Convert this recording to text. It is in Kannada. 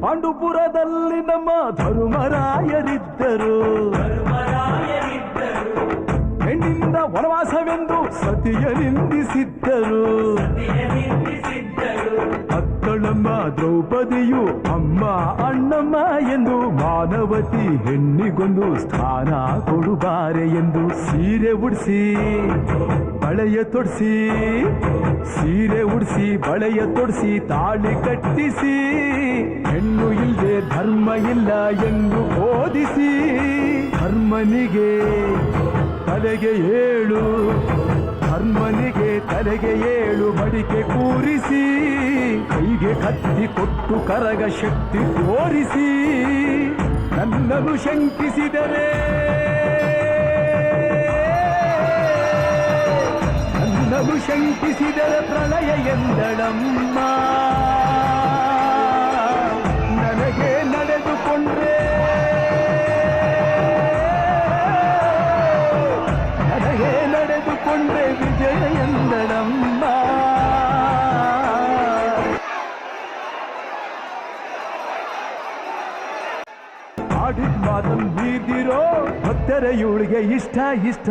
ಪಾಂಡುಪುರದಲ್ಲಿ ನಮ್ಮ ಧರ್ಮರಾಯರಿದ್ದರು. ಹೆಣ್ಣಿಂದ ವನವಾಸವೆಂದು ಸತಿಯ ನಿಂದಿಸಿದ್ದರು. ಅತ್ತಳಮ್ಮ ದ್ರೌಪದಿಯು ಅಮ್ಮ ಅಣ್ಣಮ್ಮ ಎಂದು ಮಾನವತಿ ಹೆಣ್ಣಿಗೊಂದು ಸ್ಥಾನ ಕೊಡುಬಾರೆ ಎಂದು ಸೀರೆ ಉಡಿಸಿ ಬಳೆಯ ತೊಡಿಸಿ, ಸೀರೆ ಉಡಿಸಿ ಬಳೆಯ ತೊಡಿಸಿ ತಾಳಿ ಕಟ್ಟಿಸಿ, ಹೆಣ್ಣು ಇಲ್ಲದೆ ಧರ್ಮ ಇಲ್ಲ ಎಂದು ಬೋಧಿಸಿ, ಧರ್ಮನಿಗೆ ತಲೆಗೆ ಏಳು, ಧರ್ಮನಿಗೆ ತಲೆಗೆ ಏಳು ಮಡಿಕೆ ಕೂರಿಸಿ, ಕೈಗೆ ಕತ್ತಿ ಕೊಟ್ಟು ಕರಗ ಶಕ್ತಿ ತೋರಿಸಿ, ನನ್ನನ್ನು ಶಂಕಿಸಿದರೆ, ನನ್ನನ್ನು ಶಂಕಿಸಿದರೆ ಪ್ರಳಯ ಎಂದಳಮ್ಮ. ನನಗೆ ನಡೆದುಕೊಂಡ್ರೆ, ನನಗೆ ನಡೆದುಕೊಂಡ್ರೆ ವಿಜಯ ಎಂದಳಮ್ಮ. ಆಡಿದ ಮಾತನ್ನು ಬೀದಿರೋ ಭಕ್ತರ ಇವಳಿಗೆ ಇಷ್ಟ ಇಷ್ಟ.